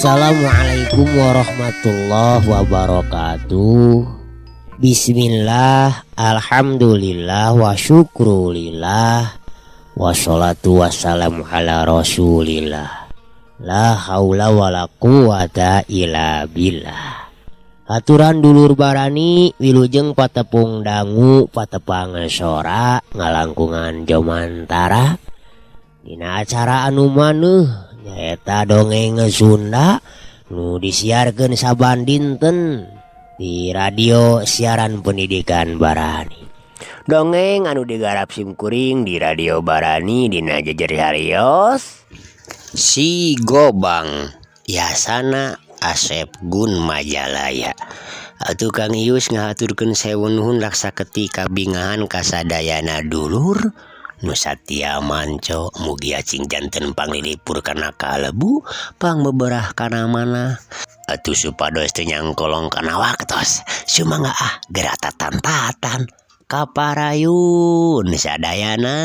Assalamualaikum warahmatullahi wabarakatuh. Bismillah, alhamdulillah, wa syukrulillah, wassalatu wassalamu ala rasulillah. La haula wala quwata illa billah. Aturan dulur barani wilujeng patepung dangu patepang sora ngalangkungan jomantara dina acara anu maneuh nyaeta dongeng Sunda nu disiarkeun saban dinten di radio siaran pendidikan Barani. Dongeng anu digarap simkuring di radio Barani dina jejer harios Si Gobang Yasana Asep Gun Majalaya. Atuh Kang Ius ngahaturkeun sewu nuhun laksa ketika bingahan kasadayana dulur nu satya manco mugi acing janten panglilipur kana kalebu pangbeberah kana mana atuh supados teu nyangkolong kana waktos sumangga gerata tantatan kaparayun sadayana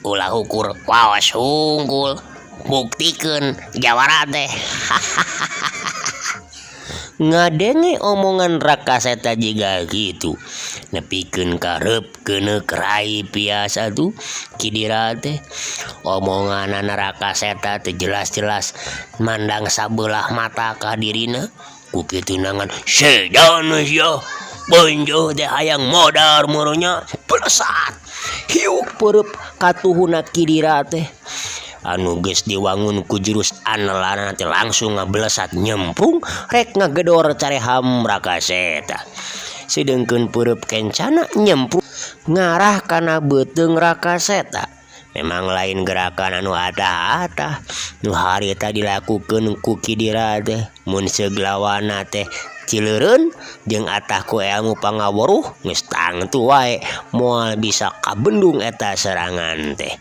ulah ukur wawas unggul buktikeun jawara teh. Ngadenge omongan Rakaseta jiga gitu nepikeun karep kerai biasa tuh kidira teh omonganana Rakaseta teh jelas-jelas mandang sabelah mata ka dirina ku kitu nangan sedan ya bonjo teh hayang modar murunya pelesat hiuk perep katuhuna kidira teh anu geus diwangun ku jurus anelana teh langsung ngablesat nyemplung rek ngagedor careham Rakaseta. Sedengkeun perep kencana nyemplung ngarah kana beuteung Rakaseta. Memang lain gerakan anu atah-atah nu harita dilakukeun ku kidira teh mun seglawana teh cileureun jeung atah ku ilmu pangaweruh geus tangtu wae moal bisa kabendung eta serangan teh.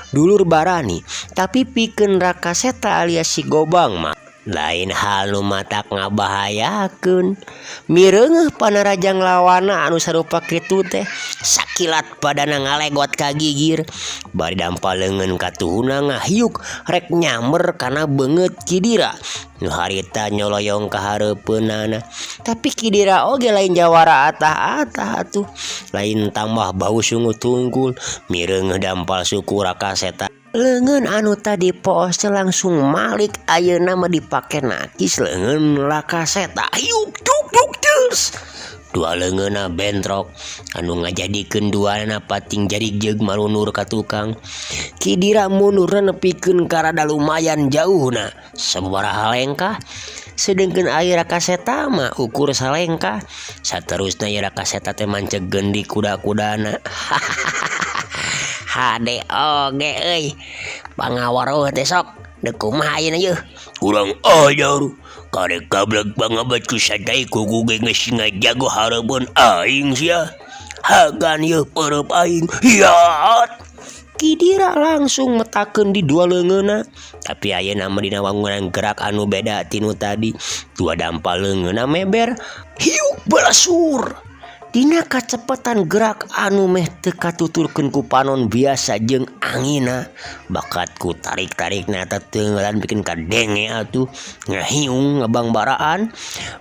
Dulur barani tapi pikeun Rakaseta alias si Gobang mah lain hal nu matak ngabahayakeun. Mireungeuh panarajang lawana anu sarupa kitu teh sakilat padana ngalegot ka gigir bari dampaleungeun katuhuna ngahiuk rek nyamer kana beungeut kidira nu harita nyoloyong ka hareupeunana. Tapi kidira oge lain jawara atah-atah atuh lain tambah bau sungut tunggul. Mireungeuh dampal suku Rakaseta leungeun anu tadi poos langsung malik ayeuna mah dipake nakis leungeun Rakaseta hiuk tuk tuk terus dua leungeunna bentrok anu ngajadikeun duana pating jadi jeug marunur ka tukang. Kidira mundurna nepikeun ka rada lumayan jauhna sababaraha lengkah sedengkeun aya Rakaseta mah ukur salengkah saterusna ieu Rakaseta teh mancegeun di kuda-kudana. Hade oge euy pangawaruh teh sok deuk kumaha ayeuna yeuh urang ajar karek kablek bangabat ku sadai kuku ge geus ngajago hareupeun aing sia hagan yeuh perep aing hiat. Kidira langsung metakeun di dua leungeunna tapi ayeuna mah dina wangunan gerak anu beda tinu tadi dua dampal leungeunna meber hiuk belasur Dina kacepetan gerak anu meh teu katuturkeun ku panon biasa jeung angina, bakat ku tarik-tarikna eta teunggalan bikin kadenge atuh ngahiung ngabangbaraan.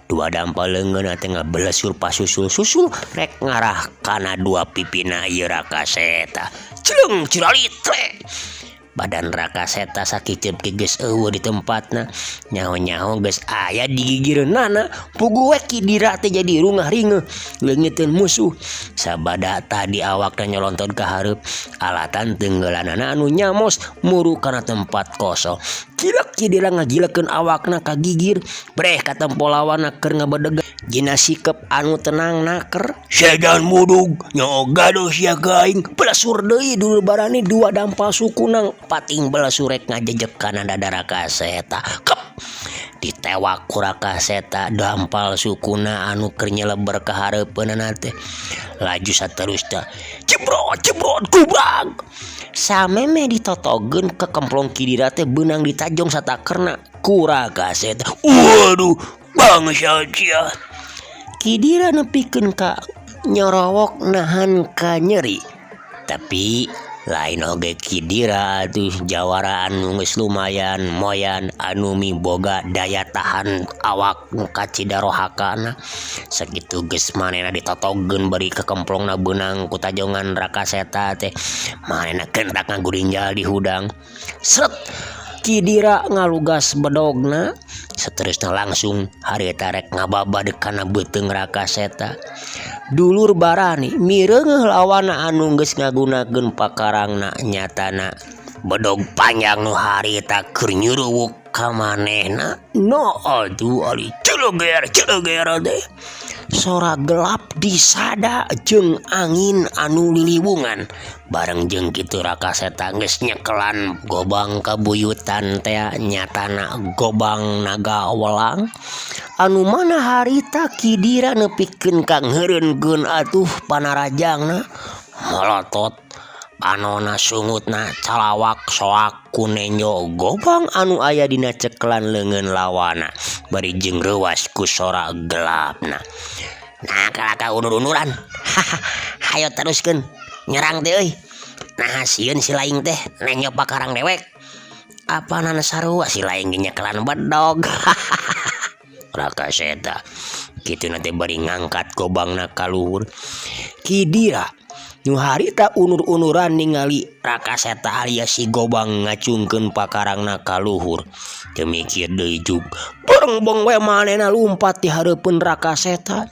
Dua dampal leungeun teh ngabelesur pasusul-susul rek ngarah kana dua pipina ieu Rakaseta. Ceuleng ciralitre. Badan Rakaseta sakicep ke geus eueuh di tempatna, nyaho-nyaho geus aya di gigireunana. Pugu we Kidira teh jadi rungah ringeuh leungiteun musuh. Sabada tadi awakna nyolontot ka hareup, alatan teunggelanana anu nyamos muru kana tempat kosong. Kilak Kidira ngagilekeun awakna ka gigir, breh ka tempo lawanna keur ngabedeg. Jina sikep anu tenang naker, "Segan mudug nyaho gaduh sia gaing." Belasur deui dulu barani dua dampal sukunang pating belasurek ngajejek kana dada Rakaseta. Kep ditewak ku Rakaseta dampal sukuna anu keur nyeleber ka hareupeunana teh. Laju saterusna cebrot kubrag. Sameme ditotogeun ke kemplong Kidira teh beunang ditajong satakerna ku Rakaseta. Waduh, bangsa cia. Kidira nepikeun ka nyorowok nahan ka nyeri. Tapi lain oge Kidira atuh jawara anu geus lumayan moyan anu miboga daya tahan awak nu kacidarohakana. Sakitu geus manehna ditotogeun bari kekemplongna beunang ku tajongan Rakaseta teh. Manehna kendak ngagurinjal di hudang. Sret Kidira ngalugas bedogna. Saterusna langsung harita rek ngababad kana beuteung Rakaseta. Dulur barani mireungeuh lawanna anu geus ngagunakeun pakarangna, nyatana bedog panjang nu harita keur nyuruwuk ka manehna. No atuh ari celeger teh. Sora gelap disada jeung angin anu liliwungan. Bareng jeung kitu Rakaseta geus nyekelan gobang kabuyutan teh, nyatana gobang naga welang. Anu mana harita Kidira nepikeun ka ngeureunkeun atuh panarajangna. Molotot panonna sungutna calawak soak ku nenjo gobang anu aya dina cekelan leungeun lawana bari jeung reuwas ku sora gelapna. Nah kalaka unur-unuran. Hayo teruskeun nyerang teh euy. Nah sieun si laing teh nenyo pakarang dewek. Apanana sarua si laing ge nyekelan bedog. Rakaseta kitu nanti bari ngangkat gobangna ka luhur. Kidira nu harita unur-unuran ningali Rakaseta alias si gobang ngacungkeun pakarangna ka luhur. Teu mikir deui jug, berengbong we manehna lumpat di hareupeun Rakaseta.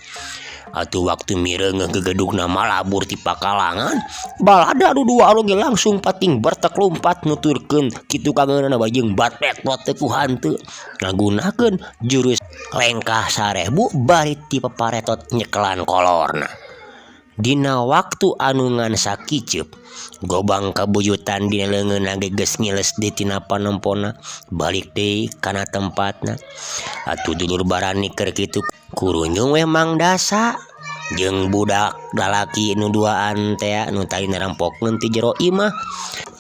Atuh waktu mireungeuh gegedugna malabur ti pakalangan, balada anu dua oge langsung pating bertek lompat nuturkeun kitu kangeunana bajeng batpet-pot teh ku hanteu ngagunakeun jurus lengkah sarebu bari ti paparetot nyekelan kolorna. Dina waktu anu ngan sakiceup gobang kabuyutan dina leungeunna ge geus ngiles deui tina panempona, balik deui kana tempatna. Atuh dulur barani keur kitu kurunjung we Mang Dasa jeung budak lalaki nu duaan teh nu tadi nerampokkeun ti jero imah.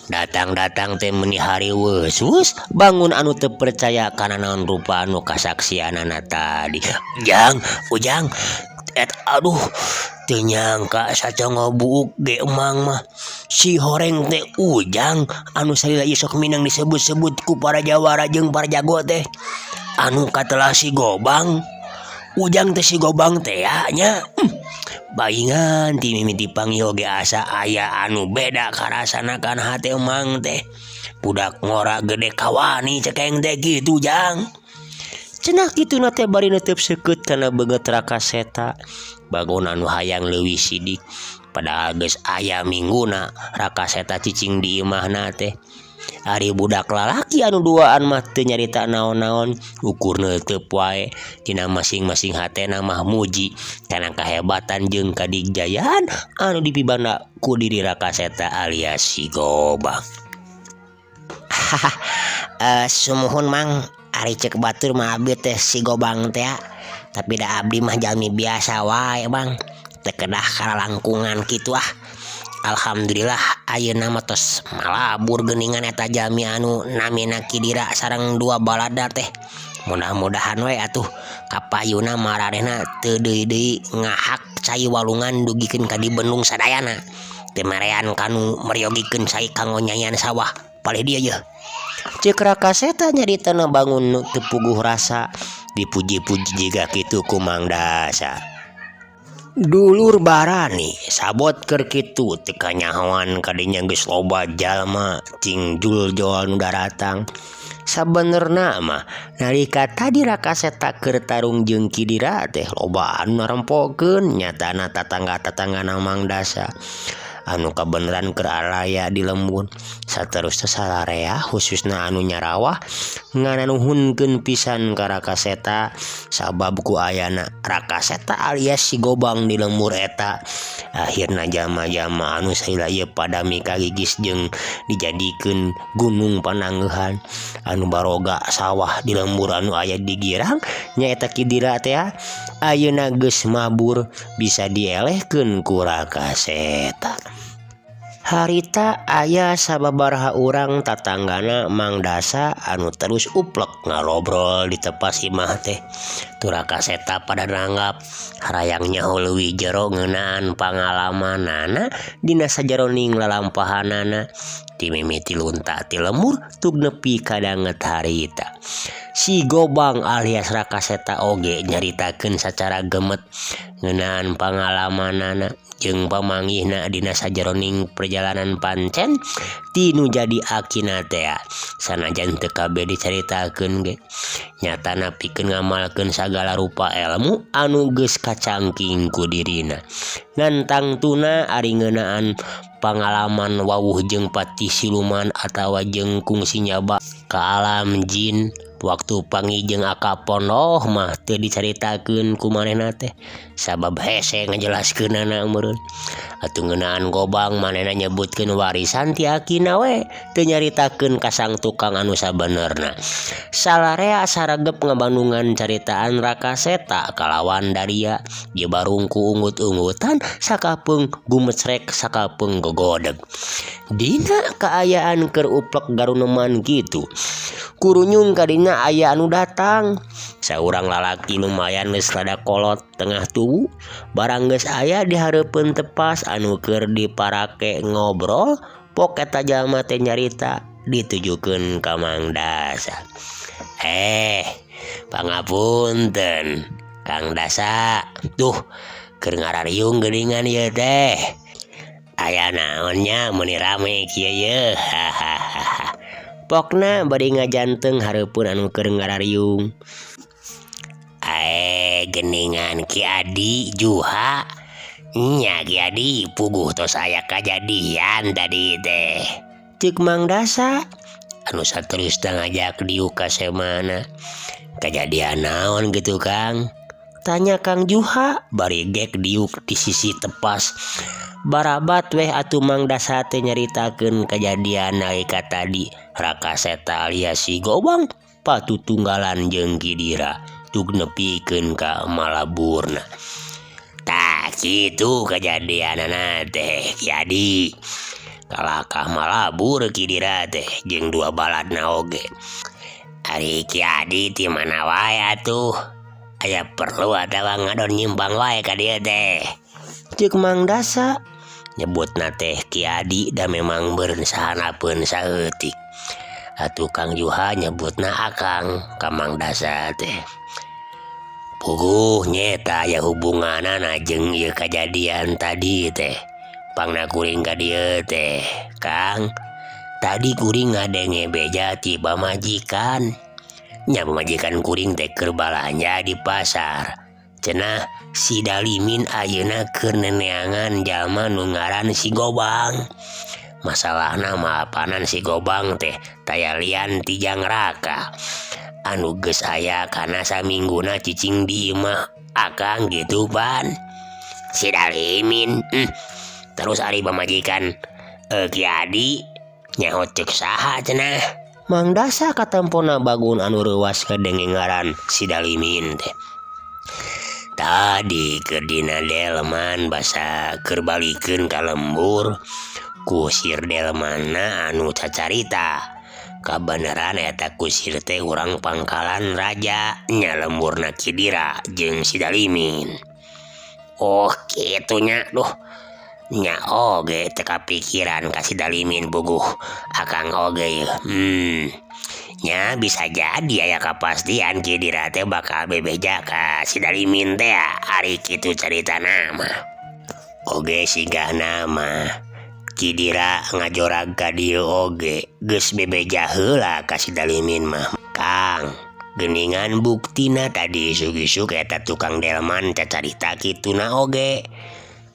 Datang-datang teh meuni hari weus bangun anu teu percaya kana naon rupa anu kasaksianana tadi. Ujang aduh teu nyangka sacango buuk ge emang mah si horeng teh Ujang anu salila ieu sok minang disebut-sebut ku para jawara jeung para jago teh anu katelah si gobang. Ujang teh si gobang teh nya baingan ti mimiti panggih oge asa aya anu beda karasana kan hate emang teh. Budak ngora gede kawani cekeng teh kitu Jang. Cenah kituna teh bari neuteub seukeut kana beungeut Rakaseta. Bangun anu hayang leuwih sidik padahal geus aya mingguna Rakaseta cicing di imahna teh. Ari budak lalaki anu duaan mah teu nyarita naon-naon, ukurna teup wae tina masing-masing hatena mah muji kana kahebatan jeung kadigjayan anu dipibanda ku diri Rakaseta alias si gobang. Sumuhun Mang, ari ceuk batur mah abdi teh si gobang teh, tapi da abdi mah jalmi biasa wae Bang, teu kedah kalalangkungan kitu ah. Alhamdulillah ayeuna mah tos malabur geuningan eta jalmi anu namina Kidira sareng dua balada teh mudah-mudahan we atuh kapayuna maranehna teu deui ngahak cai walungan dugikeun ka di Bendung sadayana teu marean kanu meryogikeun cai kanggo nyanyian sawah palih dieu yeuh. Ceuk Rakaseta nyaritana bangun nu teu puguh rasa dipuji-puji jiga kitu ku Mang Dasa. Dulur barani sabot keur kitu teu kanyahoan kadinya geus loba jalma cing jul-jol nu daratang. Sabenerna mah nalika tadi Rakaseta keur tarung jeung Kidira teh loba anu narempokeun nyatana tatangga-tatanggana Mang Dasa anu kabeneran keur alaya di lembur saterusna salarea khususna anu nyarawah ngananuhunkeun pisan ka Rakaseta sabab ku ayana Rakaseta alias si Gobang di lembur eta. Akhirna jalma-jalma anu saila ieu pada mika gigis jeung dijadikeun gunung panangeuhan anu baroga sawah di lembur anu aya di Girang nyaeta Kidira teh ayeuna geus mabur bisa dielehkeun ku Rakaseta. Harita aya sababaraha urang tatanggana Mang Dasa anu terus uplek ngarobrol di tepas imah teh. Tu Rakaseta pada nanggap harayang nyaho leuwih jero ngeunaan pangalamanana dina sajeroning lalampahanana ti mimiti lunta ti lembur tug nepi ka danget harita. Si Gobang alias Rakaseta oge nyaritakeun sacara gemet ngeunaan pangalamanana jeung pamanggihna dina sajeroning perjalanan pancen tinu jadi akina teh sanajan teu kabeh dicaritakeun ge nyatana pikeun ngamalkeun sagala rupa ilmu anu geus kacangking ku dirina. Nantang tuna ari ngeunaan pangalaman wawuh jeung patih siluman atawa jeung kungsi nyaba ka alam jin waktu pangijeng Akapondoh mah teu dicaritakeun ku manehna teh sabab hese ngajelaskeunana meureun. Atuh ngeunaan Gobang manehna nyebutkeun warisan ti akina we teu nyaritakeun ka sang tukang anu sabenerna. Salarea saregep ngabandungan caritaan Rakaseta kalawan Daria ieu barungku ungut-ungutan sakapeung gumecrek sakapeung gogodeg. Dina kaayaan keur uplek garuneman kitu kurunyung kadinya aya anu datang saurang lalaki lumayan geus rada kolot tengah tubuh barang geus aya di hareupeun tepas anu keur diparake ngobrol pok eta jalma teh nyarita ditujukeun ka Mang Dasa. Pangapunten Kang Dasa, tuh keur ngarariung geuningan ieu teh. Aya naonnya meni rame kieu yeuh. Pokna bari ngajanteng hareupeun anu keur ngarariung. Geuningan Ki Adi Juha. Nya Ki Adi puguh tos aya kajadian tadi teh. Ceuk Mang Dasa anu saterusna ngajak diuk ka semana. Kajadian naon gitu Kang? Tanya Kang Juha bari gek diuk di sisi tepas. Barabat weh atuh Mang Dasa teh nyaritakeun kajadian nalika tadi Rakaseta alias si Gobang patutunggalan jeung Kidira tug nepikeun ka malaburna. Tah kitu kajadianana teh Ki Adi. Kalakah malabur Kidira teh jeung dua baladna oge. Ari Ki Adi ti mana wae atuh. Aya perlu atawa ngadon nyimpang wae ka dieu teh. Ceuk Mang Dasa nyebutna teh Ki Adi da memang beureun sahanapeun saeutik. Atuh Kang Juha nyebutna Akang ka Mang Dasa teh. Puguh nyeta aya hubunganana jeung ieu kajadian tadi teh. Pangna kuring ka dieu teh, Kang. Tadi kuring ngadenge beja ti pamajikan. Nya pamajikan kuring teh keur balanja di pasar. Cenah si Dalimin ayeuna keur neneangan jalma nu ngaran si Gobang. Masalahna maapanan si Gobang teh taya lian ti Jang Raka anu geus aya kana samingguna cicing di imah Akang gitu pan. Si Dalimin terus ari pamajikan Ki Adi nyaho ceuk saha cenah. Mang Dasa katempona bagun anu reuwas kadenge ngaran si Dalimin teh. Tadi keur dina delman basa keur balikeun ka lembur ku sir delmanna anu cacarita Kabeneran eta kusir teh urang pangkalan raja nya lemurna Kidira jeung si Dalimin. Oh kitunya duh nya oge teu kapikiran ka si Dalimin buguh akang oge ye. Nya bisa jadi aya kapastian Kidira teh bakal bebeja ka si Dalimin teh ari kitu carita nama. Oge sigah nama Kidira ngajorag ka dieu oge geus bebeja heula ka si Dalimin mah. Kang, geuningan buktina tadi isuk-isuk eta tukang delman cacarita kituna oge.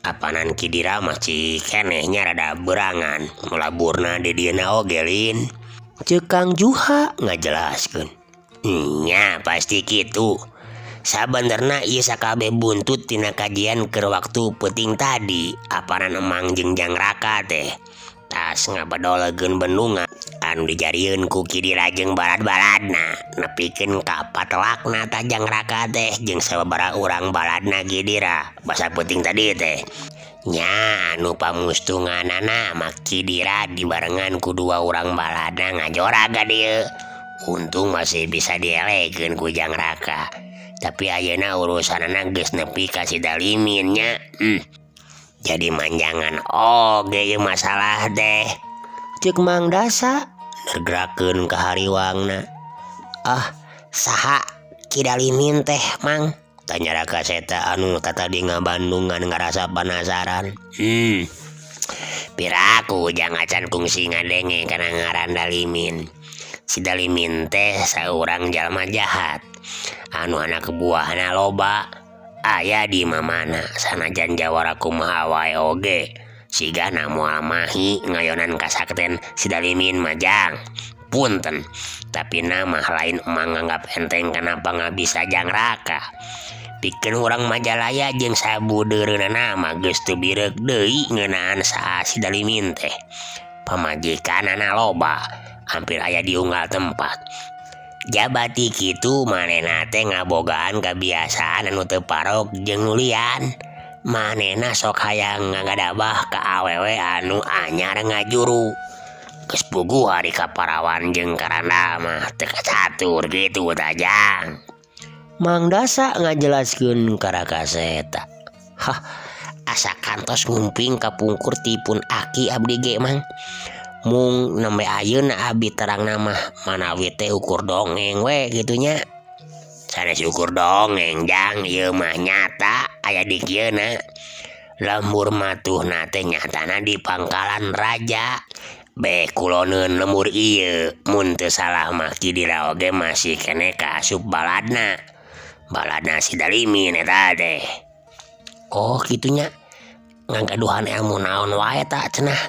Apanan Kidira masih kenehnya rada berangan melaburna di dieuna oge lin. Ceuk Kang Juha ngajelaskeun. Nya pasti kitu. Sabenerna ieu sakabeh buntut tina kajian keur waktu peuting tadi. Apanan Emang jeung Jang Raka teh tas ngabadolegeun bendungan anu dijarieun ku Kidira jeung balad-baladna nepikeun ka patelakna ta Jang Raka teh jeung sababaraha urang baladna Kidira basa peuting tadi teh. Nya anu pamustunganana mah Kidira dibarengan ku dua urang baladna ngajorag ka dieu. Untung masih bisa dielekeun ku Jang Raka. Tapi ayeuna urusanana geus nepi ka si Dalimin nya. Jadi manjangan oge ieu masalah teh. Ceuk Mang Dasa nergerakeun ka hariwangna. Saha Ki Dalimin teh Mang? Tanya Raka Seta anu tadi ngabandungan ngarasa penasaran. Piraku jangan acan kungsi ngadenge kana ngaran Dalimin. Si Dalimin teh saurang jalma jahat anu anak buahna loba aya di mamana sanajan jawara kumaha wae oge sigana moal mahi ngayonan kasakten si Dalimin majang. Punten, tapi nama lain emang nganggap enteng kenapa nggak bisa Jang Raka. Pikeun urang Majalaya jeung sabudeureuna nama geus teu birek deui ngeunaan saha si Dalimin teh. Pamajikanana loba, hampir aya di unggal tempat. Jabati kitu manehna teh ngabogaan kebiasaan anu teu parok jeung nulian. Manehna sok hayang ngagadabah ka awewe anu anyar ngajuru. Geus puguh hari kaparawan jeung karanda mah teu kacatur gitu tah Jang. Mang Dasa ngajelaskeun ka Raka Seta. Asa kantos ngumping kapungkur tipun aki abdi ge Mang. Mung nembe ayeuna abdi terang nama manawi teh ukur dongeng we gitunya. Sanes ukur dongeng Jang, ieu mah nyata aya di kieuna. Lembur matuhna teh nyatana di pangkalan raja. Beh kuloneun lemur ieu mun teu salah mah Kidira oge masih kene kaasup baladna si Dalimin eta teh. Oh kitunya ngagaduhan ilmu naon wae tak cenah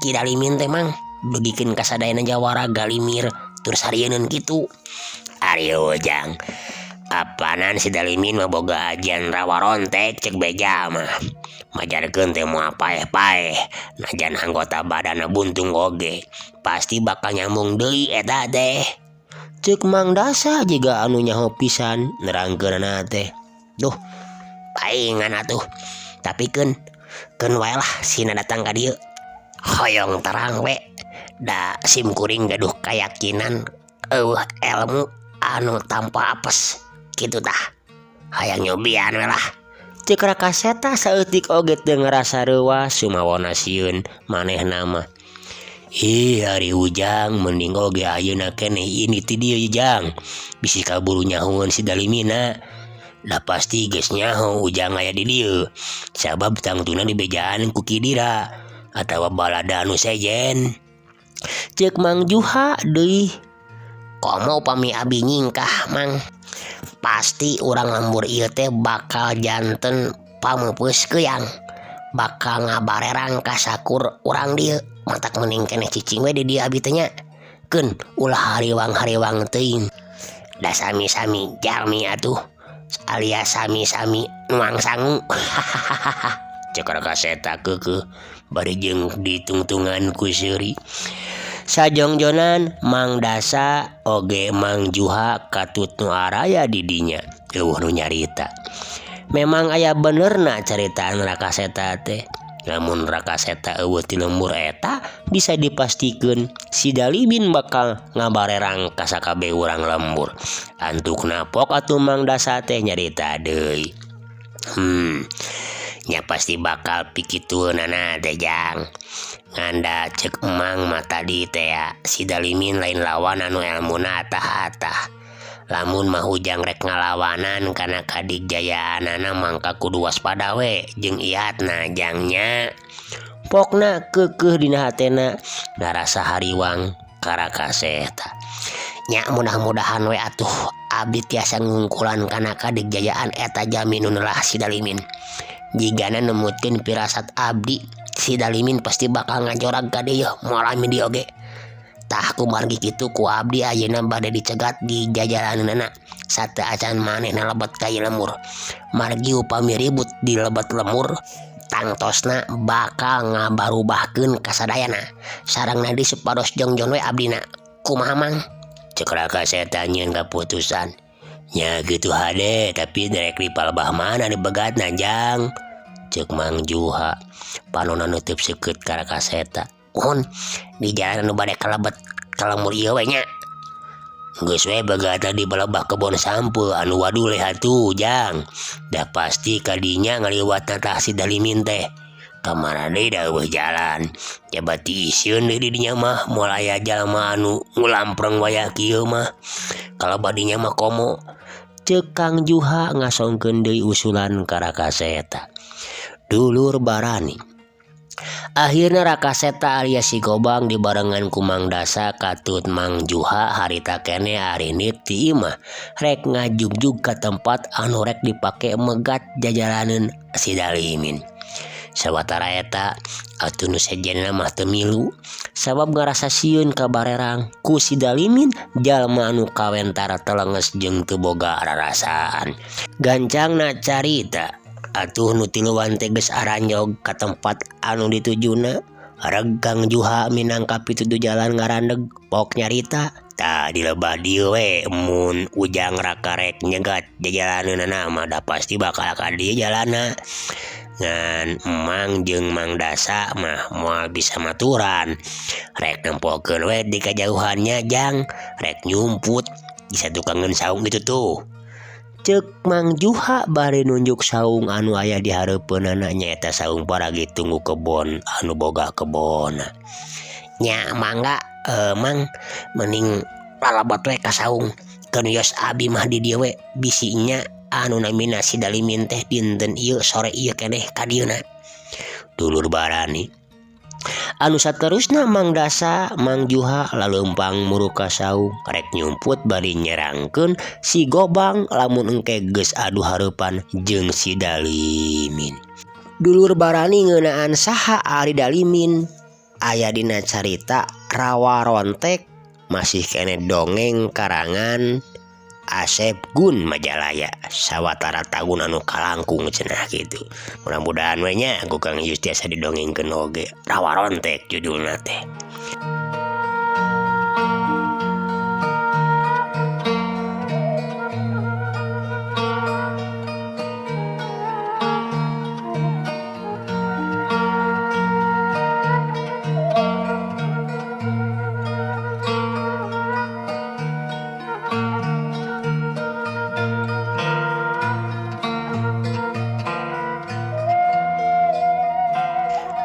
Ki Dalimin teh Mang begikeun kasadayana jawara Galimir tur sarieun kitu. Ari Jang, apanan si Dalimin mah boga ajian rawa rontek cek beja mah. Majarkeun teh moal paeh-paeh najan anggota badanna buntung oge pasti bakal nyambung deui eta teh. Ceuk Mang Dasa jiga anu nyaho pisan nerangkeunna teh. Duh paingan atuh. Tapi keun wae lah sina datang ka dieu. Hoyong terang we da sim kuring gaduh kayakinan ilmu anu tanpa apes kitu tah. Hayang nyobian we lah. Ceuk Raka Seta saeutik oge teu ngarasa reuah sumawona sieun manehna mah. Hari Ujang mending oge ayeuna keneh ini ti dieu Jang. Bisi kaburu nyahoeun si Dalimina. Da pasti geus nyaho Ujang aya di dieu. Sabab tangtuna dibejaan ku Kidira atawa balada anu sejen. Ceuk Mang Juha deui. Komo upami abi nyingkah Mang. Pasti urang lembur ieu teh bakal janten pameupeus keuyang. Bakal ngabarerang ka sakur urang dieu. Matak mending keneh cicing we di dieu abi teh nya. Keun ulah hariwang-hariwang teuing. Da sami-sami jalmi atuh. Alias sami-sami nuang sangu. Ceuk Raka Seta keukeuh bari jeung ditungtungan ku seuri. Sajongjonan Mang Dasa oge Mang Juha katut nu araya di dinya eueuh nu nyarita. Memang aya benerna caritaan Raka Seta teh. Namun Rakaseta eueuh ti lembur eta bisa dipastikan si Dalimin bakal ngabarerang ka sakabeh urang lembur. Antukna pok atuh Mang Dasa teh nyarita deui. Nya pasti bakal pikitueunana teh Jang. Nganda cek emang mah tadi teh si Dalimin lain lawan anu elmuna atah-atah. Lamun mah Ujang rek ngalawanan kana kadigjayaanana mangka kudu waspada we jeung ihatna Jangnya. Pokna keukeuh dina hatena narasa hariwang ka Rakaseta. Nya mudah-mudahan we atuh abdi tiasa ngungkulan kana kadigjayaan eta jaminun lah si Dalimin. Jigana nemutkeun pirasat abdi, si Dalimin pasti bakal ngajorag ka dieu moal ami dieu oge. Tah kumargi kitu ku abdi ayeuna bade dicegat di jajalaneunana sateu acan manehna lebet ka ieu lemur. Margi upami ribut di lebet lemur tangtosna bakal ngabarubahkeun kasadayana sarengna di supados jongjon we abdina. Kumaha Mang? Cek Rakaseta nyieun kaputusan. Nya gitu hade tapi derek dipalebah mana dibegatna Jang. Cek Mang Juha panonna nutup seukeut ka Rakaseta. Mohon di jalan anu bade kalebet kalemur ieu we nya. Geus we bagata di balebah kebon sampeu anu waduh leha tuh Jang. Da pasti kadinya ngaliwatna tah si Dalimin teh. Kamana deui da eueuh jalan. Coba tisieun deui di dinya mah moal aya jalma anu ngulampreng wayah kieu mah. Kalebah dinya mah komo. Cek Kang Juha ngasongkeun deui usulan ka Rakaseta. Dulur barani. Akhirna Rakaseta alias si Gobang dibarengan ku Mang Dasa katut Mang Juha harita keneh arinit ti imah rek ngajugjug ka tempat anu rek dipake megat jajalaneun si Dalimin. Sawatara eta atuh nu sejenna mah teu milu sabab ngarasa sieun kabarerang ku si Dalimin jalma anu kawentar telenges jeung teu boga rarasaan. Gancangna carita atuh nu tiluan teh geus aranjog ka tempat anu ditujuna. Reg Kang Juha minangka pituduh jalan ngarandeg pok nyarita. Tah dilebah dieu we mun Ujang Raka rek nyegat jajalaneunana mah da pasti bakal ka dieu jalanna. Ngan Emang jeung Mang Dasa mah moal bisa maturan rek nempokeun we di kajauhannya Jang rek nyumput di satukangeun saung gitu tuh. Cek Mang Juha bari nunjuk saung anu aya di hareupeunana nyaeta saung paragi tunggu kebon anu boga kebona. Nya mangga Mang mending lalabot we ka saung keunios abi mah di dieu we bisinya anu namina si Dalimin teh dinten ieu sore ieu keneh ka dieuna. Dulur barani. Anu saterusna Mang Dasa Mang Juha laleumpang muru ka saung rek nyumput bari nyerangkeun si Gobang lamun engke geus adu hareupan jeung si Dalimin. Dulur barani ngeunaan saha ari Dalimin aya dina carita Rawa Rontek masih kene dongeng karangan Asep Gun Majalaya sawatara tahun anu kalangkung cenah gitu. Mudah-mudahan we nya ku Kang Yus tiasa didongengkeun oge. Rawa Rontek judulna teh.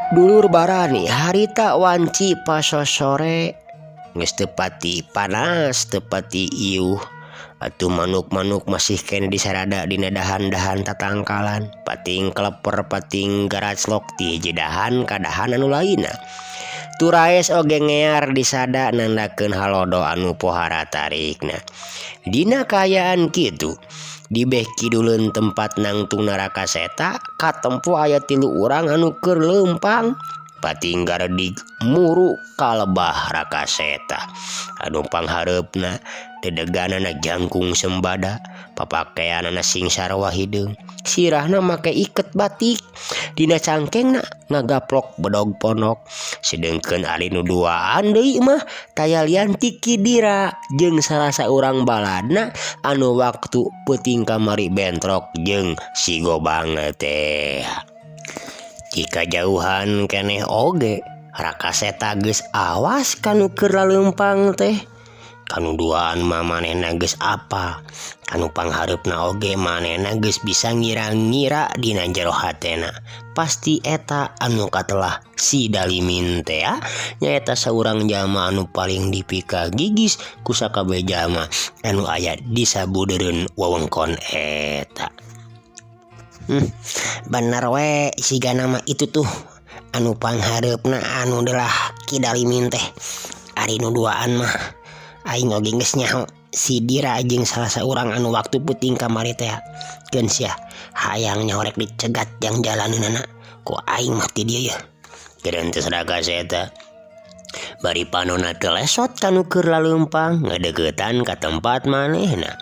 Dulur barani harita wanci pasosore geus teu pati panas teu pati iuh atuh manuk-manuk masih kene disarada dina dahan-dahan tatangkalan pating kleper pating garaclok ti hiji dahan ka dahan anu lainna. Turaes oge ngear disada nandakeun halodo anu pohara tarikna. Dina kaayaan kitu dibeh kiduleun tempat nangtungna Rakaseta katempo aya 3 urang anu keur leumpang pating garedig muru kalebah Rakaseta. Anu panghareupna dedeganana jangkung sembada papakeanana sing sarua hideung sirahna make iket batik dina cangkengna ngagaplok bedog ponok sedengkeun ari nu duaan deui mah tayalian ti Kidira jeung salasa urang baladna anu waktu peuting kamari bentrok jeung si Gobang teh. kajauhan keneh oge Rakaseta geus awas kanu keur laleumpang teh. Kanu duaan mah manehna geus apa, kanu panghareupna oge manehna geus bisa ngira-ngira dina jero hatena. Pasti eta anu katelah si Dalimin teh nyaeta saurang jalma anu paling dipika gigis ku sakabeh jalma anu aya di sabudeureun wewengkon eta. Bener we sigana mah itu tuh anu panghareupna anu delah Ki Dalimin teh. Ari nu duaan mah aing oge geus nyaho si Dira jeung salah saurang anu waktu puting kamari teh keun sia hayang nyorek dicegat jang jalaneunana ku aing mah ti dieu yeuh. Keun teu Rakaseta bari panonna teu lesot kanu keur laleumpang ngadeuketan ka tempat manehna.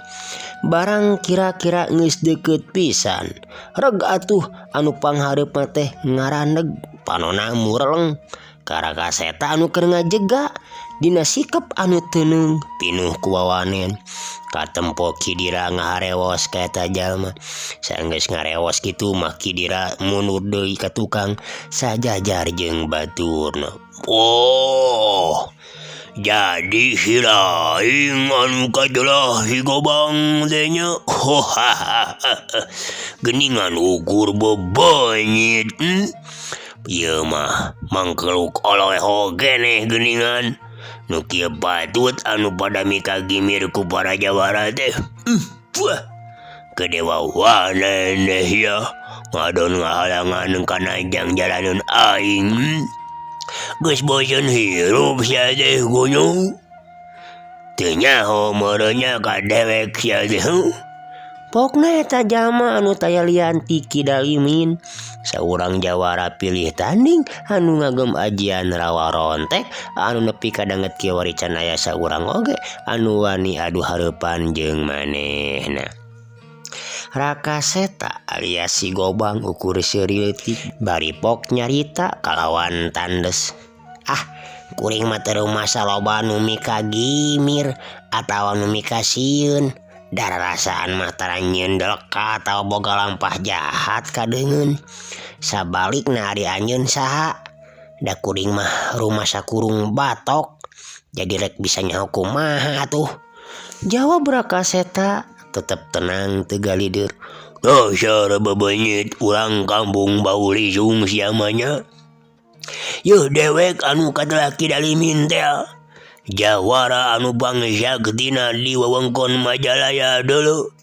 Barang kira-kira geus deukeut pisan, reg atuh anu panghareupna teh ngarandeg panonna mureleng ka Rakaseta anu keur ngajega dina sikap anu teuneng pinuh ku wawanen. Katempo Ki Dira ngaharewos ka eta jalma. Sanggeus ngarewas kitu mah Ki Dira mundur deui ka tukang sajajar jeung baturna. Oh, jadi si laing anu kajelah si Gobang teh nya. Geningan ukur bebanyit. Ieu mah mangkeluk oleh oge neh geningan. Nu kieu patut anu pada mika gimir ku para jawara teh. Kedewawanan neh ya ngadon ngahalangan kana jang jalaneun aing. Geus bosen hirup sia teh gunung. Teu nyaho meureunya ka dewek sia teh. Pokna eta jalma anu taya lian ti Ki Dalimin. Saurang jawara pilih tanding anu ngagem ajian rawa rontek anu nepi ka danget kieu warican aya saurang oge anu wani adu hareupan jeung manehna. Rakaseta alias si Gobang ukur seureutik bari pok nyarita kalawan tandes. Kuring mah teu rumasa loba nu mika gimir atawa nu mika sieun. Dararasaan mah tara nyeundelek atawa boga lampah jahat kadeungeun. Sabalikna ari anjeun saha da kuring mah rumasa kurung batok jadi rek bisa nyaho kumaha atuh. Jawab Rakaseta tetep tenang teu galidir. Dasar babanyit urang kampung bau lisung sia mah nya. Yeuh dewek anu katelah Ki Dalimin teh jawara anu bangsaktina di wewengkon Majalaya deuleu.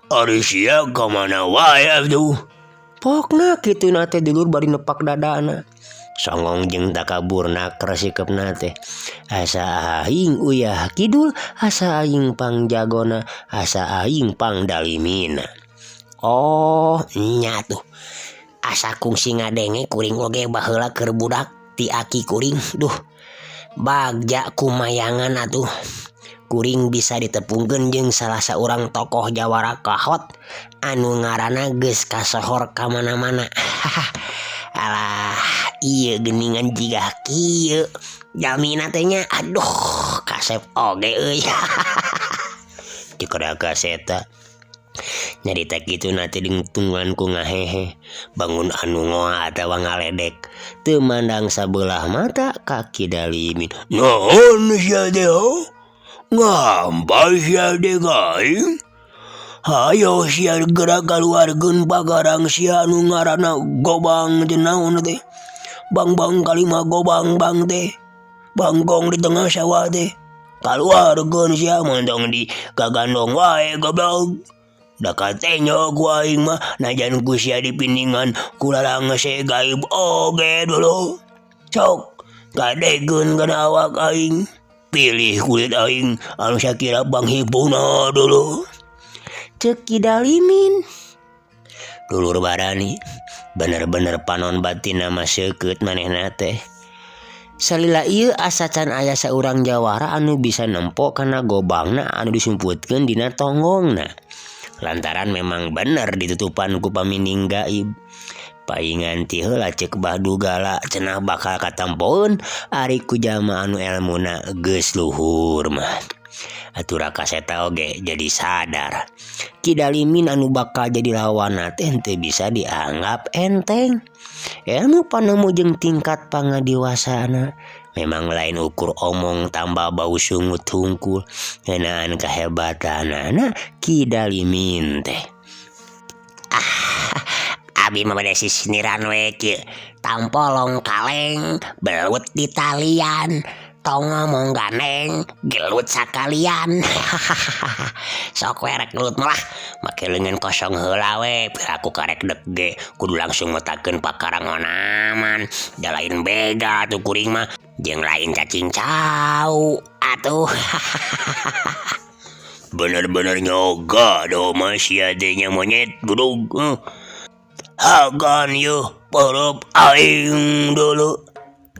Ari sia ka mana wae atuh. Pokna kituna teh dulur bari nepak dadana. Songong jeung takaburna kresikepna teh. Asa aing uyah kidul, asa aing pangjagona, asa aing pangdalimina. Oh, nya tuh. Asa kungsi ngadenge kuring oge baheula keur budak ti aki kuring. Duh. Bagja kumayangan atuh. Kuring bisa ditepungkeun jeung salah saurang tokoh jawara kahot anu ngaranna geus kasohor ka mana-mana. Alah, ieu geningan jiga kieu. Jalmina teh nya aduh kasep oge euy. Cek Rakaseta. Nyarita kitu nanti tungguan ku ngahehe bangun anu ngoa atawa ngaledek teu mandang sabelah mata ka Ki Dalimin. Naon sia teh ngampai sia teh aing. Hayo sia geura kaluarkeun pagarang sia anu ngaranna Gobang teh naon teh. Bang kalima Gobang bang teh. Bangkong di tengah sawah teh. Kaluarkeun sia montong di kagandong wae goblok. Da katenya ku aing mah najan ku sia dipindingan ku lalang segaib oge dulu. Sok kadegeun kana awak aing. Pilih kulit aing anu sakira banghipuna dulu. Cek Ki Dalimin. Dulur barani bener-bener panon batin nama seukeut manehna teh. Salila ieu asa can aya saurang jawara anu bisa nempo kana gobangna anu disumputkeun dina tonggongna. Lantaran memang bener ditutupan ku paminding gaib. Paingan ti heula ceuk Badugala cenah bakal katampoeun ari ku jalma anu elmuna geus luhur mah. Atuh Raka Seta oge jadi sadar Kidalimin anu bakal jadi lawanna teh teu bisa dianggap enteng. Ilmu panemu jeung tingkat pangadiwasana memang lain ukur omong tambah bau sungut hungkul ngeunaan kahebatanana Kidalimin teh. Abi mah bade sisiniran we kieu. Tampolong kaleng, belut di talian, tong ngomong ganeng, gelut sakalian. Sok we rek gelut malah make leungeun kosong heula we, piraku karek deg ge kudu langsung metakeun pakarang onaman. Da lain bega atuh kuring mah, jeung lain cacing cau atuh. Bener-bener nyoga do masih adanya monyet budug. Hagan yeuh perep aing dulu.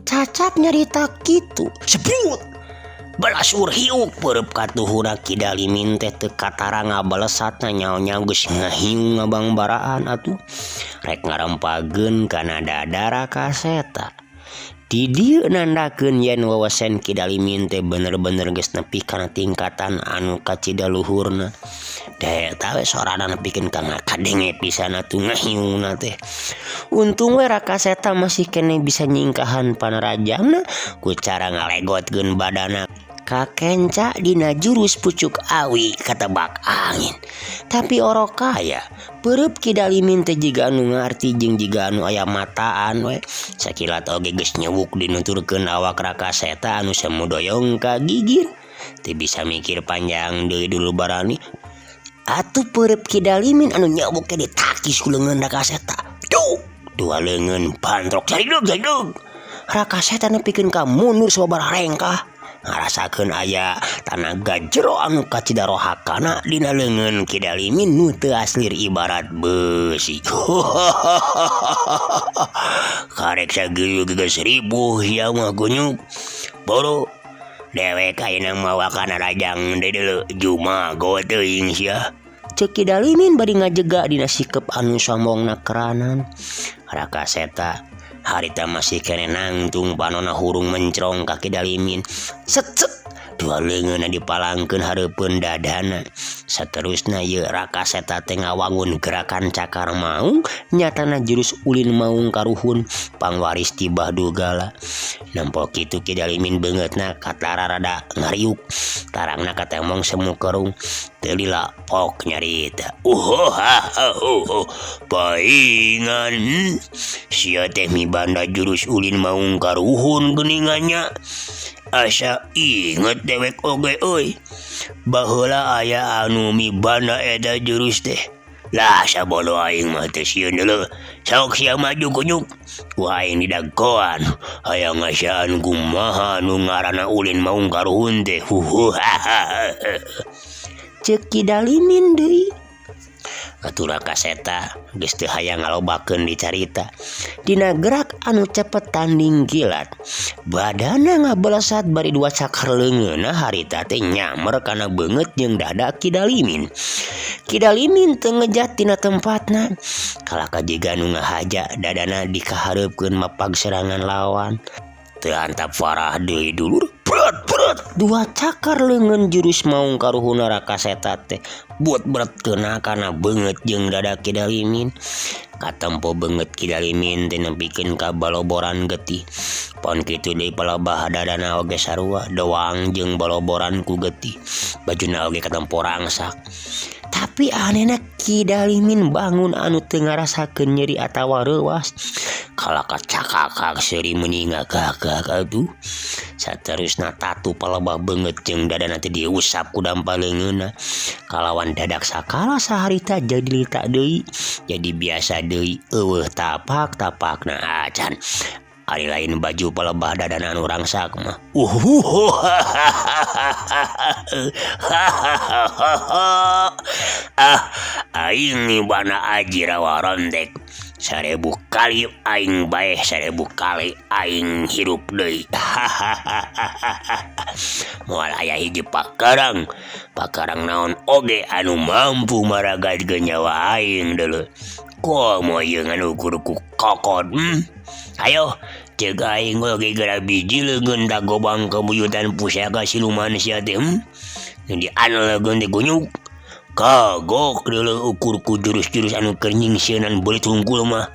Cacap nyarita kitu. Sebut. Balasur hiuk perep katuhuna Kidalimin teh teu katara ngabalesatna nyaho-nyaho geus ngahiung ngabangbaraan atuh. Rek ngarempageun kana dada Raka Seta. Di dieu nandakeun yen wawasan Kidalimin teh bener-bener geus nepi kana tingkatan anu kacida luhurna. Da eta we sorana nepikeun ka ngakadenge pisan atuh ngahiungna teh. Untung we Raka Seta masih kene bisa nyingkahan panarajangna ku cara ngalegotkeun badana kakenca dina jurus pucuk awi katebak angin. Tapi orokaya perep Kidalimin teh jiga anu ngarti jeung jiga anu aya mataan we. Sakilat oge geus nyewuk dinuturkeun awak Raka Seta anu samudoyong ka gigir. Teu bisa mikir panjang deui dulu barani. Atuh perep Kidalimin anu nyewuk ke ditakis ku leungeun Raka Seta. Duh, dua leungeun pantrok jarideg. Raka Seta nepikeun ka mundur sababaraha rengkah. Ngarasakeun aya tanaga jero anu kacida rohakana dina leungeun Kidalimin nu teu aslir ibarat besi. Karek sageuleuh geus ribuh ya mah gunyuk. Boro dewek ayeuna mawa kana rajang deui deuleu jumago teuing sia. Ceuk Kidalimin bari ngajega dina sikep anu sombongna keranan. Raka Seta harita masih kene nangtung panonna hurung mencrong ka Kidalimin. Set dua leungeunna dipalangkeun hareupeun dadana. Saterusna ieu Raka Seta teh ngawangun gerakan cakar maung nyatana jurus ulin maung karuhun pangwaris ti Bahdugala. Nampo kitu Kidalimin beungeutna katara rada ngariuk. Tarangna katemong semu kerung teu lila pok nyarita. Paingan sia teh mibanda jurus ulin maung karuhun geuningannya. Asa inget dewek oge euy. Baheula aya anu mibanda eta jurus teh. Lah sabolo aing mah teh sieun deuleu. Sok sia maju kunyuk. Ku aing didagkoan aya ngasaan kumaha anu ngaranna ulin maung karuhun teh. Ceuk Kidalimin deui. Atuh Raka Seta geus teu hayang ngalobakeun dicarita. Dina gerak anu cepet tanding kilat, badana ngabalesat bari dua cakar leungeunna harita teh nyamer kana beungeut jeung dada Kidalimin. Kidalimin teu ngejat tina tempatna. Kalaka jiga anu ngahaja dadana dikahareupkeun mapag serangan lawan. Teu antap farah deui dulur. Berat. Dua cakar leungeun jurus maung karuhuna Raka Seta teh buat berat kena kana beungeut jeung dada Kidalimin. Katempo beungeut Kidalimin teh nepikeun ka baloboran getih. Pon kitu deui palebah dadana oge sarua doang jeung baloboran ku getih. Bajuna oge katempo rangsak. Tapi anehna Kidalimin bangun anu teu ngarasakeun nyeri atawa reuwas. Kalaka cakakak seuri meuningak gagak atuh. Saterusna tatu palebah beungeut jeung dadana teh diusap ku dampa leungeunna. Kalawan dadak sakala saharita jadi lita deui, jadi biasa deui eueuh tapak-tapakna acan. Ari lain baju palebah dadana anu rangsak mah. Aing nibana aji rawa rontek. 1000 kali aing bae 1000 kali aing hirup deui. Moal aya hiji pakarang naon oge anu mampu maragadkeun nyawa aing deuleu. Komo ieu nganukur ku kokod. Ayo Cek aing oge gara biji leungeun da gobang kabuyutan pusaka siluman sia teh. Di anu leungeun teh gunyuk. Kagok deuleu ukur ku jurus-jurus anu keur nyingsieunan beulit hungkul mah.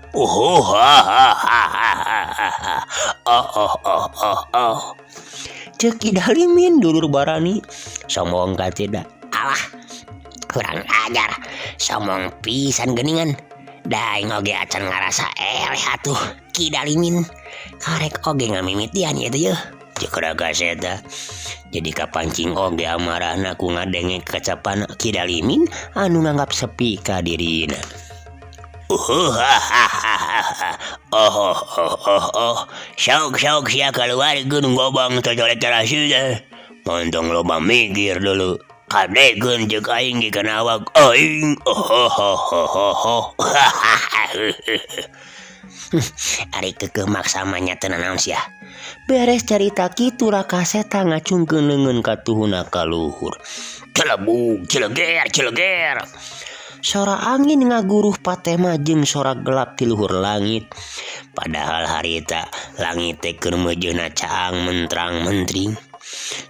Cek Kidalimin dulur barani somong ka tidak. Alah, kurang ajar, somong pisan geuningan. Da aing oge acan ngarasa eleh atuh Kidalimin. Karek oge ngamimitian ieu teh yeuh. Cek Rakaseta. Jadi kapancing oge amarahna ku ngadenge kacapan Kidalimin anu nganggap sepi ka dirina. Sok sia keluar gunung gobang tercolek terasih. Montong loba mikir dulu. Kadegeun cek aing di kana awak aing. Ari keukeuh maksamanya teu nanaon sia. Beres carita kitu Rakaseta ngacungkeun leungeun ka tuhuna ka luhur. Celebug, cileger. Sora angin ngaguruh patema jeung sora gelap ti luhur langit. Padahal harita langit teh keur meujeuhna caang mentrang-mentring.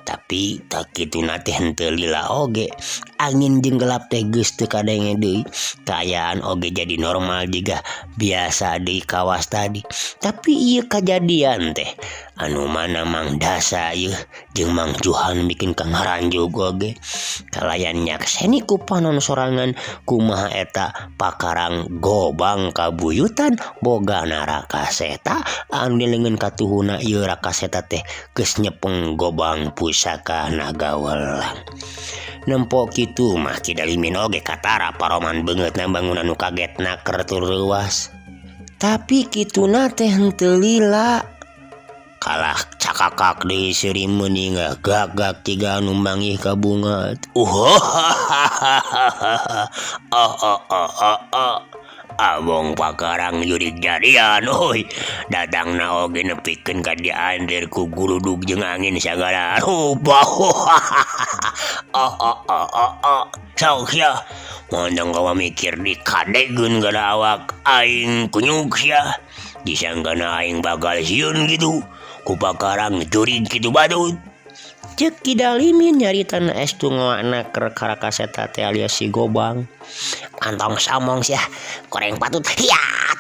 Tapi tak kituna teh henteu lila oge. Angin jeung gelap teh geus teu kadenge deui. Kaayaan oge jadi normal jiga biasa deui kawas tadi. Tapi ieu kajadian teh anu mana Mang Dasa ieu jeung Mang Juhan bikin kangaranjug oge. Kalayan nyakseni ku panon sorangan kumaha eta pakarang gobang kabuyutan bogana Rakaseta anu dileungeun ka tuhuna ieu Rakaseta teh geus nyepeng gobang pusaka naga welang. Nempo kitu mah Kidalimin oge katara paroman beungeut na bangunan nu kagetna keur tur leuwas. Tapi kituna teh henteu lila. Kalah cakakak deui seuring meuning gagak tiga anu mangih ka bunga. Abong pakarang jurig jadian oi. Datangna oge nepikeun ka dia andir ku guludug jeung angin sagala rupa. Sok sia. Montong kawa mikir dikadegeun gara awak aing kunyuk sia. Disangkana aing bakal sieun gitu. Ku pakarang jurig kitu badut. Cek Kidalimin nyaritana estu ngawana keur Rakaseta teh alias si gobang. Antong samong sia, koreng patut hiat.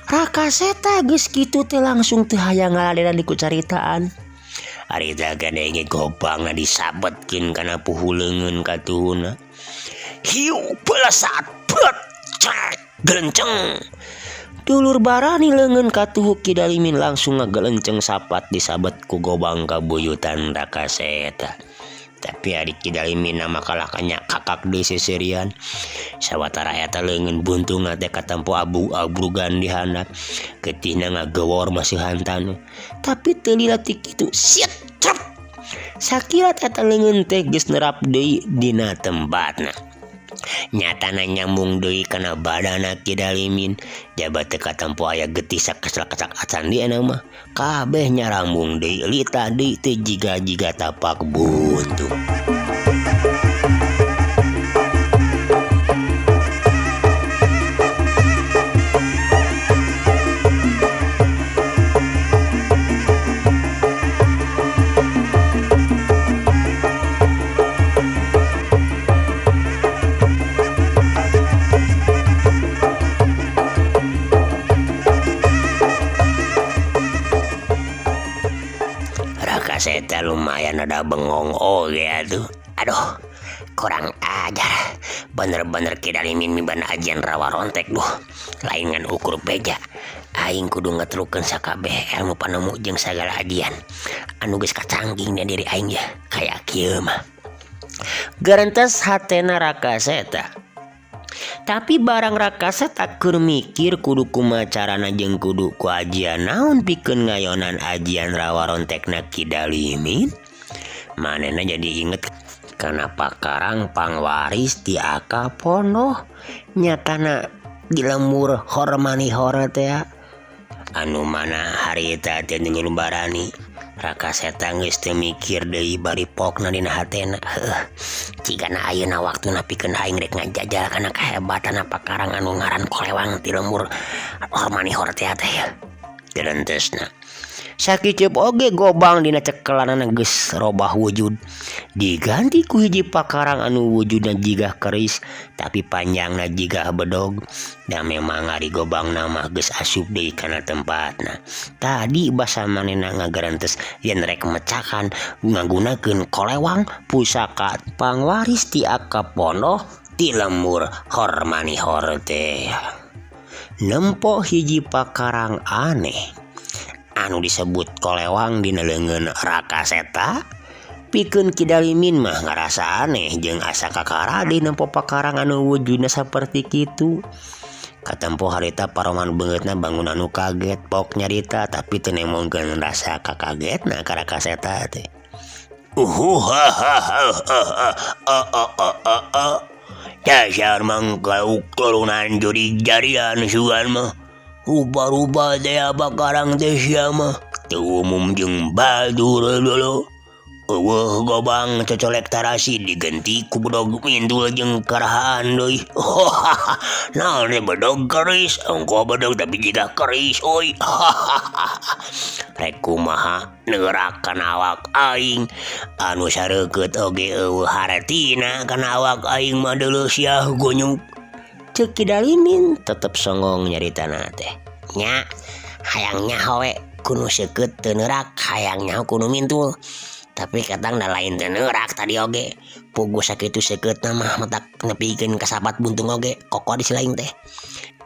Rakaseta geus kitu teh langsung teu hayang ngaladenan ku caritaan. Harita kadenge gobangna disabetkeun kana puhu leungeun ka tuhuna. Hiu pelesat bet cek gelenceng. Dulur barani leungeun ka tuhu Kidalimin langsung ngagelenceng sapat disabet ku gobang kabuyutan Rakaseta. Tapi ari Kidalimin nama kalah kanyak kakak deui seserian. Sawatara eta leungeun buntung teh katempo abu-abrugan di handap. Getihna ngagewor masih hantana. Tapi teu lila ti kitu siet trep. Sakilat eta leungeun teh geus nerap deui dina tempatna. Nyatana nyambung deui kana badana Kidalimin. Jabat teu katempo aya getih sakacak-kacak acan di ana mah. Kabeh nyarambung deui lita deui teu jiga-jiga tapak buntu. Rakaseta lumayan ada bengong oge atuh. Aduh, kurang ajar. Bener-bener Kidalimin mibana ajian rawa rontek duh. Lain ngan ukur beja. Aing kudu ngetrukeun sakabeh ilmu panemu jeung sagala ajian. Anu geus kacangging diri aing ya. Kayak kieu mah. Garentes hatena Rakaseta. Tapi barang Rakaseta keur mikir kudu kumaha carana jeung kudu ku ajian naon pikeun ngayonan ajian rawa rontekna Kidalimin. Manehna jadi inget kana pakarang pangwaris ti Aka Ponoh. Nyatana di lembur hormanihor teh anu mana harita teh jeung barani. Rakaseta geus teu mikir deui bari pokna dina hatena. Cigana ayeuna waktuna pikeun aing rek ngajajal kana kahebatan pakarang anu ngaran kolewang ti lembur hormanihor teh ya. Gerentesna sakicep oge gobang dina cekelanana geus robah wujud diganti ku hiji pakarang anu wujudna jigah keris tapi panjangna jigah bedog dan memang ari gobang nama geus asup deui kana tempatna. Tadi basa manehna ngagarantes yen rek mecahan ngagunakeun kolewang pusaka pangwaris ti akap pondok ti lembur hormanihor teh. Nempo hiji pakarang aneh anu disebut kolewang dina leungeun Rakaseta pikeun Kidalimin mah ngarasa aneh jeung asa kakarade nempo pakarang anu wujudna saperti kitu. Katempo harita paroman beungeutna bangun anu kaget pok nyarita tapi teu nemongkeun rasa kakagetna ka Rakaseta teh. Dasar mangkauk turunan juri jarian sugan mah rupa-rupa teh pakarang teh sia mah teu umum jeung badur dulu. Eueuh gobang cocolek tarasi diganti ku bedog mindul jeung karahaan deui. Naon teh bedog keris engko bedog tapi jigah keris euy. Rek kumaha neurak kana awak aing anu sareukeut oge eueuh hartina kana awak aing mah deuleuh sia gonyuk. Ceuk Kidalimin tetep songong nyaritana teh. Nya hayang nyaho we kudu seukeut teu neurak hayang nyaho kudu mintul. Tapi kadang da lain teu neurak tadi oge. Puguh sakitu seukeutna mah matak nepikeun kasapat buntung oge koko disilaing teh.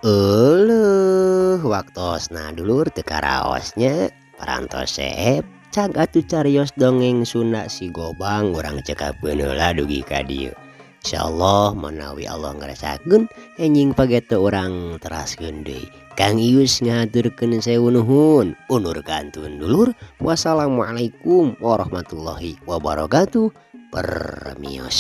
Eueuh waktosna dulur teu karaosnya parantos seep cag atuh carios dongeng Sunda si Gobang urang cekapeun heula dugi ka dieu. Insyaallah manawi Allah ngarasakeun enjing pagete urang teraskeun deui. Kang Ius ngaturkeun sewu nuhun. Undur kantun dulur. Wassalamualaikum warahmatullahi wabarakatuh. Permios.